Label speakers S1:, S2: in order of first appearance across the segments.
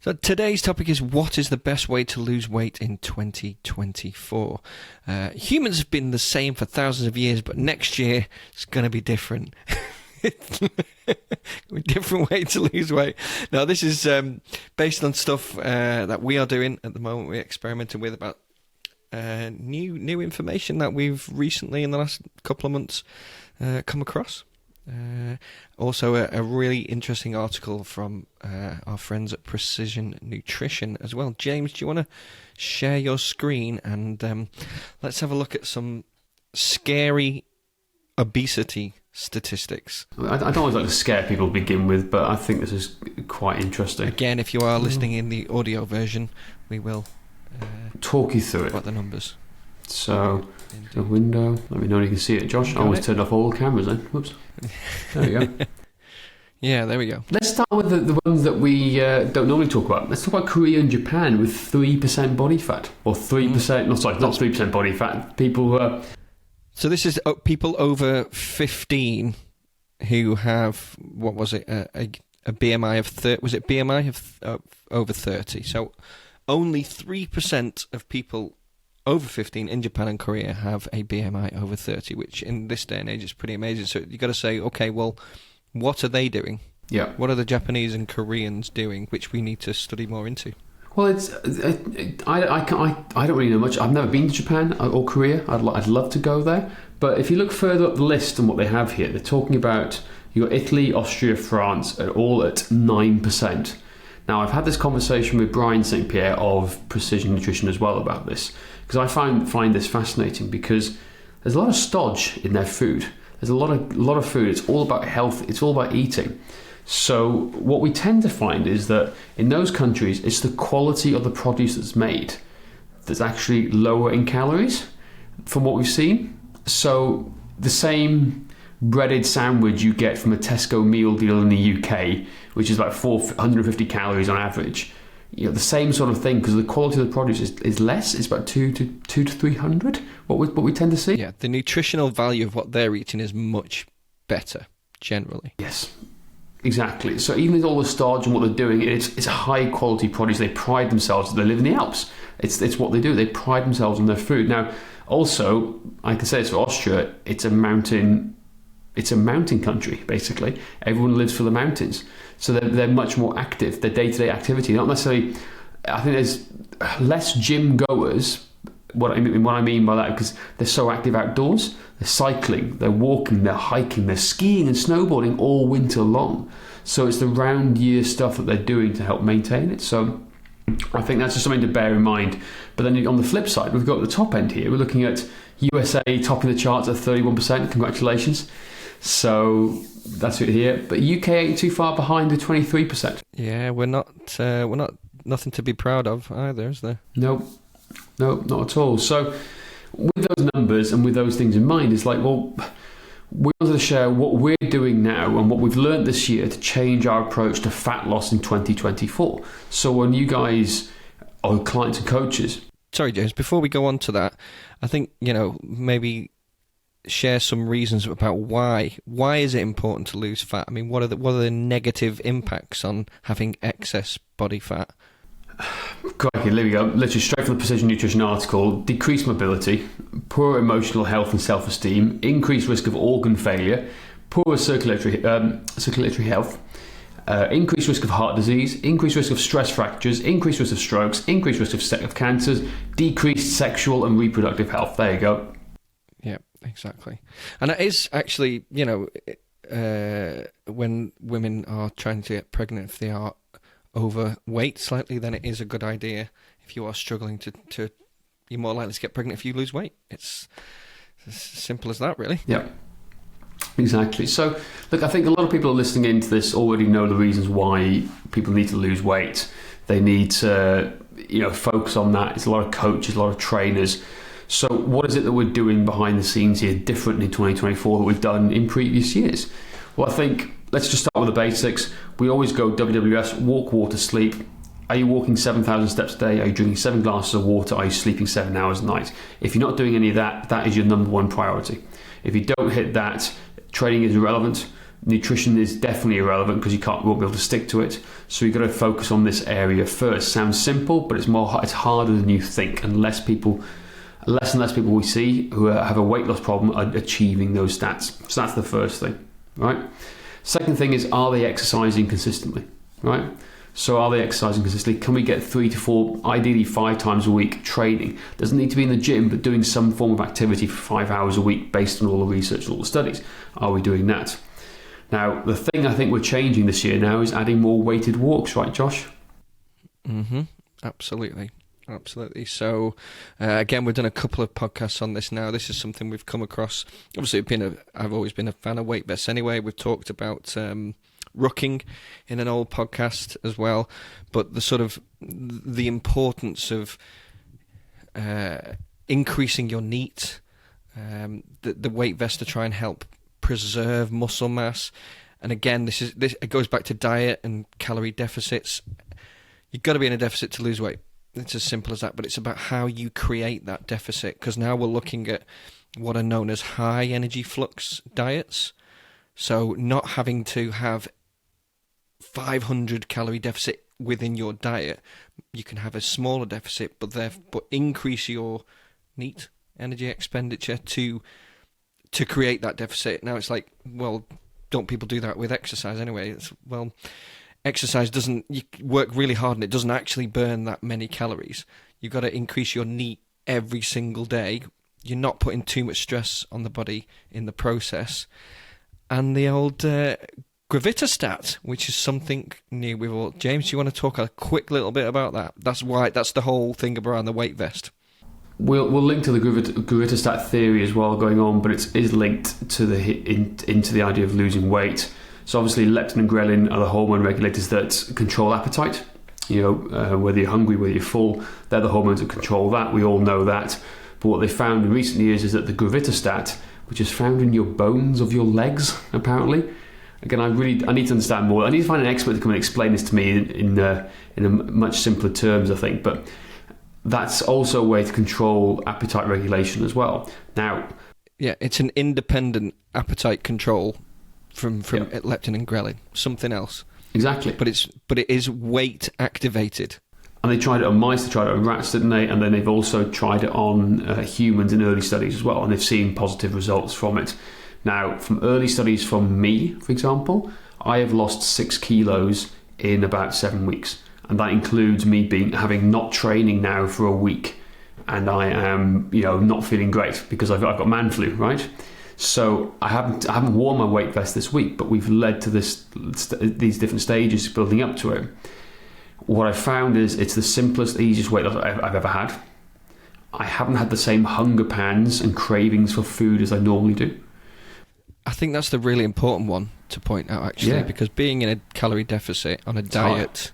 S1: So today's topic is, what is the best way to lose weight in 2024? Humans have been the same for thousands of years, but next year it's going to be different. A different way to lose weight. Now, this is based on stuff that we are doing at the moment. We're experimenting with about new information that we've recently, in the last couple of months, come across. Also, a really interesting article from our friends at Precision Nutrition as well. James, do you want to share your screen and let's have a look at some scary obesity statistics?
S2: I don't always like to scare people to begin with, but I think this is quite interesting.
S1: Again, if you are listening in the audio version, we will
S2: talk you through it.
S1: About the numbers.
S2: So, the window. Let me know if you can see it, Josh. I always turned off all the cameras then. Whoops. There we go.
S1: Yeah, there we go.
S2: Let's start with the ones that we don't normally talk about. Let's talk about Korea and Japan with 3% body fat. Or 3%, not 3% body fat. People who are...
S1: So this is people over 15 who have, what was it, a BMI of 30, was it BMI of over 30? So only 3% of people over 15 in Japan and Korea have a BMI over 30, which in this day and age is pretty amazing. So you've got to say, okay, well, what are they doing?
S2: Yeah.
S1: What are the Japanese and Koreans doing, which we need to study more into?
S2: Well, I don't really know much. I've never been to Japan or Korea. I'd love to go there. But if you look further up the list and what they have here, they're talking about your Italy, Austria, France are all at 9%. Now, I've had this conversation with Brian St. Pierre of Precision Nutrition as well about this, because I find this fascinating, because there's a lot of stodge in their food. There's a lot of food. It's all about health. It's all about eating. So what we tend to find is that in those countries, it's the quality of the produce that's made that's actually lower in calories from what we've seen. So the same breaded sandwich you get from a Tesco meal deal in the UK, which is about 450 calories on average, the same sort of thing, because the quality of the produce is less. It's about 200 to 300, what we tend to see.
S1: Yeah, the nutritional value of what they're eating is much better, generally.
S2: Yes. Exactly. So even with all the starch and what they're doing, it's high quality produce. They pride themselves. They live in the Alps. It's what they do. They pride themselves on their food. Now, also, I can say it's for Austria. It's a mountain country, basically. Everyone lives for the mountains, so they're much more active. Their day-to-day activity, not necessarily. I think there's less gym goers. What I mean by that, because they're so active outdoors. They're cycling, they're walking, they're hiking, they're skiing and snowboarding all winter long. So it's the round year stuff that they're doing to help maintain it. So I think that's just something to bear in mind. But then on the flip side, we've got the top end here. We're looking at USA topping the charts at 31%. Congratulations. So that's it here. But UK ain't too far behind the 23%.
S1: Yeah, we're not nothing to be proud of either, is there?
S2: No, not at all. So with those numbers and with those things in mind, it's like, well, we wanted to share what we're doing now and what we've learned this year to change our approach to fat loss in 2024. So when you guys are clients and coaches...
S1: Sorry, James, before we go on to that, I think, maybe share some reasons about why. Why is it important to lose fat? I mean, what are the negative impacts on having excess body fat?
S2: Crikey, there we go. Literally straight from the Precision Nutrition article. Decreased mobility, poor emotional health and self-esteem, increased risk of organ failure, poor circulatory health, increased risk of heart disease, increased risk of stress fractures, increased risk of strokes, increased risk of cancers, decreased sexual and reproductive health. There you go.
S1: Yeah, exactly. And it is actually, when women are trying to get pregnant, if they are overweight slightly, then it is a good idea. If you are struggling to you're more likely to get pregnant if you lose weight. It's as simple as that, really.
S2: Yeah, exactly. So look, I think a lot of people listening into this already know the reasons why people need to lose weight. They need to focus on that. It's a lot of coaches, a lot of trainers. So what is it that we're doing behind the scenes here different in 2024 that we've done in previous years? Well, I think let's just start with the basics. We always go WWS, walk, water, sleep. Are you walking 7,000 steps a day? Are you drinking 7 glasses of water? Are you sleeping 7 hours a night? If you're not doing any of that, that is your number one priority. If you don't hit that, training is irrelevant. nutrition is definitely irrelevant because won't be able to stick to it. So you've got to focus on this area first. Sounds simple, but it's harder than you think, and less and less people we see who have a weight loss problem are achieving those stats. So that's the first thing, right? Second thing is, are they exercising consistently, right? So are they exercising consistently? Can we get 3 to 4, ideally 5 times a week training? Doesn't need to be in the gym, but doing some form of activity for 5 hours a week based on all the research and all the studies. Are we doing that? Now, the thing I think we're changing this year now is adding more weighted walks, right, Josh?
S1: Absolutely. So, again, we've done a couple of podcasts on this now. This is something we've come across. Obviously, I've always been a fan of weight vests anyway. We've talked about rucking in an old podcast as well. But the importance of increasing your NEAT, the weight vest to try and help preserve muscle mass. And again, it goes back to diet and calorie deficits. You've got to be in a deficit to lose weight. It's as simple as that, but it's about how you create that deficit, because now we're looking at what are known as high energy flux diets. So not having to have 500 calorie deficit within your diet, you can have a smaller deficit, but increase your NEAT, energy expenditure, to create that deficit. Now it's like, well, don't people do that with exercise anyway? Exercise you work really hard and it doesn't actually burn that many calories. You've got to increase your NEAT every single day. You're not putting too much stress on the body in the process. And the old Gravitostat, which is something new. James, do you want to talk a quick little bit about that? That's the whole thing around the weight vest.
S2: We'll link to the Gravitostat theory as well going on, but it is linked to into the idea of losing weight. So obviously leptin and ghrelin are the hormone regulators that control appetite. Whether you're hungry, whether you're full, they're the hormones that control that. We all know that. But what they found in recent years is that the Gravitostat, which is found in your bones of your legs, apparently. Again, I need to understand more. I need to find an expert to come and explain this to me in a much simpler terms, I think. But that's also a way to control appetite regulation as well. Now,
S1: yeah, it's an independent appetite control from leptin and ghrelin, something else.
S2: Exactly.
S1: But it is weight activated.
S2: And they tried it on mice, they tried it on rats, didn't they? And then they've also tried it on humans in early studies as well, and they've seen positive results from it. Now, from early studies from me, for example, I have lost 6 kilos in about 7 weeks. And that includes me having not training now for a week. And I am, not feeling great because I've got man flu, right? So I haven't worn my weight vest this week, but we've led to these different stages building up to it. What I found is it's the simplest, easiest weight loss I've ever had. I haven't had the same hunger pangs and cravings for food as I normally do.
S1: I think that's the really important one to point out, actually, because being in a calorie deficit on a diet,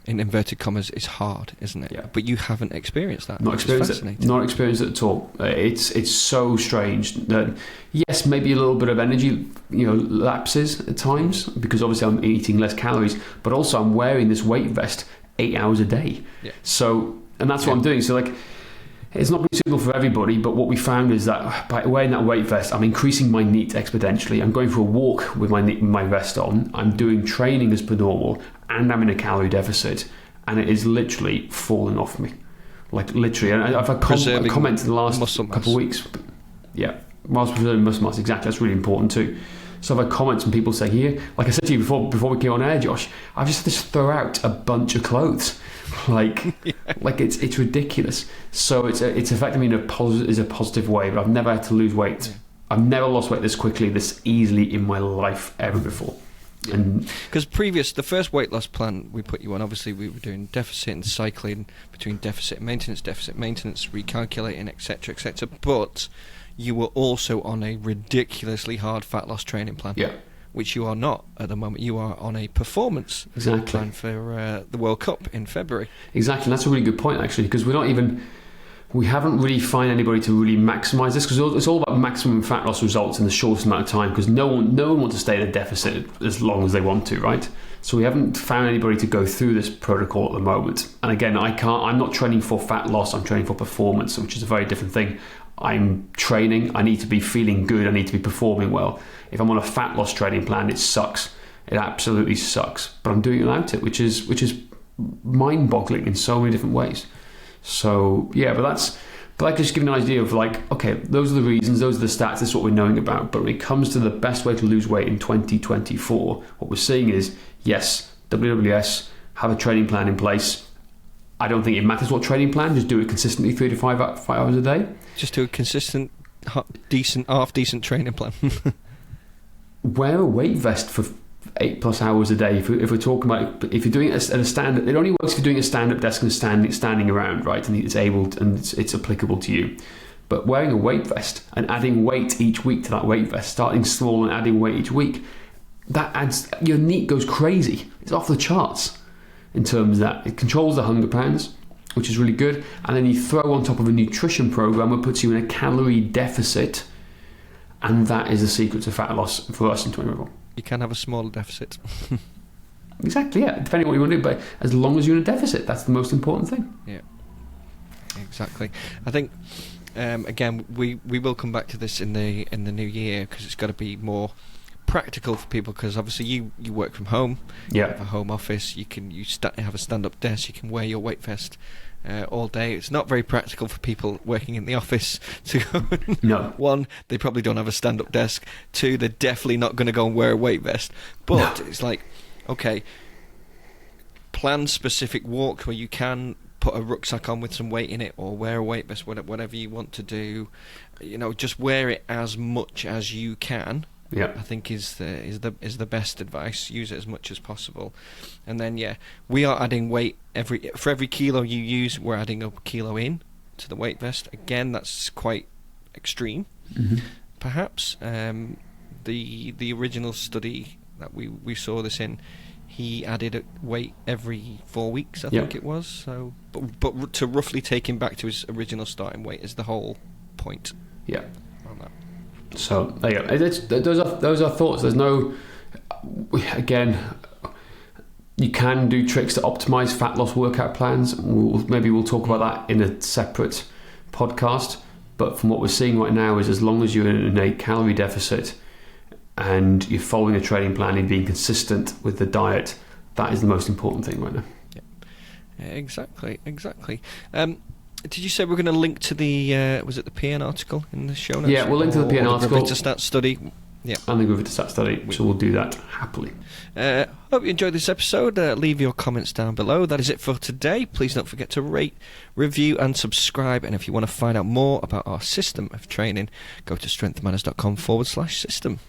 S1: in inverted commas, is hard, isn't it?
S2: Yeah.
S1: But you haven't experienced that.
S2: Not experienced it. Not experienced it at all. It's so strange that, yes, maybe a little bit of energy, lapses at times, because obviously I'm eating less calories, but also I'm wearing this weight vest 8 hours a day. Yeah. So, and that's what I'm doing. So, it's not going to be suitable for everybody, but what we found is that by wearing that weight vest, I'm increasing my NEAT exponentially. I'm going for a walk with my vest on. I'm doing training as per normal, and I'm in a calorie deficit, and it is literally falling off me. Literally. And I've had comments in the last couple of weeks. Yeah, whilst preserving muscle mass, exactly. That's really important too. So I've had comments from people saying, here, like I said to you before we came on air, Josh, I've just had to throw out a bunch of clothes. It's ridiculous. So it's affected me in a positive way, but I've never had to lose weight. Yeah. I've never lost weight this quickly, this easily in my life ever before.
S1: Because the first weight loss plan we put you on, obviously we were doing deficit and cycling between deficit and maintenance, recalculating, etc., but you were also on a ridiculously hard fat loss training plan.
S2: Yeah.
S1: Which you are not at the moment. You are on a performance plan for the World Cup in February. Exactly,
S2: and that's a really good point, actually, because we haven't really found anybody to really maximise this, because it's all about maximum fat loss results in the shortest amount of time, because no one wants to stay in a deficit as long as they want to, right? So we haven't found anybody to go through this protocol at the moment. And again, I'm not training for fat loss, I'm training for performance, which is a very different thing. I'm training, I need to be feeling good, I need to be performing well. If I'm on a fat loss training plan, it sucks. It absolutely sucks. But I'm doing it without it, which is mind-boggling in so many different ways. So yeah, but that just gives you an idea of like, okay, those are the reasons, those are the stats, this is what we're knowing about. But when it comes to the best way to lose weight in 2024, what we're seeing is, yes, WWS, have a training plan in place. I don't think it matters what training plan, just do it consistently 3 to 5 hours a day.
S1: Just do a consistent, half-decent training plan.
S2: Wear a weight vest for 8+ hours a day. If we're talking about, if you're doing it at a stand, it only works if you're doing a stand-up desk and standing around, right? And it's it's applicable to you. But wearing a weight vest and adding weight each week to that weight vest, starting small and adding weight each week, that adds, your NEAT goes crazy. It's off the charts in terms of that. It controls the hunger pangs, which is really good. And then you throw on top of a nutrition program that puts you in a calorie deficit, and that is the secret to fat loss for us in 2024.
S1: You can have a smaller deficit.
S2: Exactly, yeah. Depending on what you want to do, but as long as you're in a deficit, that's the most important thing.
S1: Yeah, exactly. I think again we will come back to this in the new year, because it's got to be more practical for people, because obviously you work from home.
S2: Yeah.
S1: You have a home office. You have a stand-up desk. You can wear your weight vest all day. It's not very practical for people working in the office to go.
S2: No.
S1: One, they probably don't have a stand-up desk. Two, they're definitely not going to go and wear a weight vest. But
S2: No.
S1: It's like, okay, plan specific walks where you can put a rucksack on with some weight in it, or wear a weight vest, whatever you want to do. Just wear it as much as you can.
S2: Yeah.
S1: I think is the best advice. Use it as much as possible, and then we are adding weight for every kilo you use. We're adding a kilo in to the weight vest. Again, that's quite extreme, perhaps. The original study that we saw this in, he added a weight every 4 weeks. I think it was. So, but to roughly take him back to his original starting weight is the whole point.
S2: Yeah.
S1: On that.
S2: So there you go. Those are thoughts. There's no, again, you can do tricks to optimize fat loss workout plans. Maybe we'll talk about that in a separate podcast. But from what we're seeing right now is, as long as you're in a calorie deficit and you're following a training plan and being consistent with the diet, that is the most important thing right now.
S1: Yeah, exactly. Did you say we're going to link to the was it the PN article in the show notes?
S2: Yeah, we'll link to the PN article.
S1: The Gravitostat study. Yeah,
S2: and the Gravitostat study, so we'll do that happily.
S1: Hope you enjoyed this episode. Leave your comments down below. That is it for today. Please don't forget to rate, review and subscribe. And if you want to find out more about our system of training, go to strengthmatters.com/system.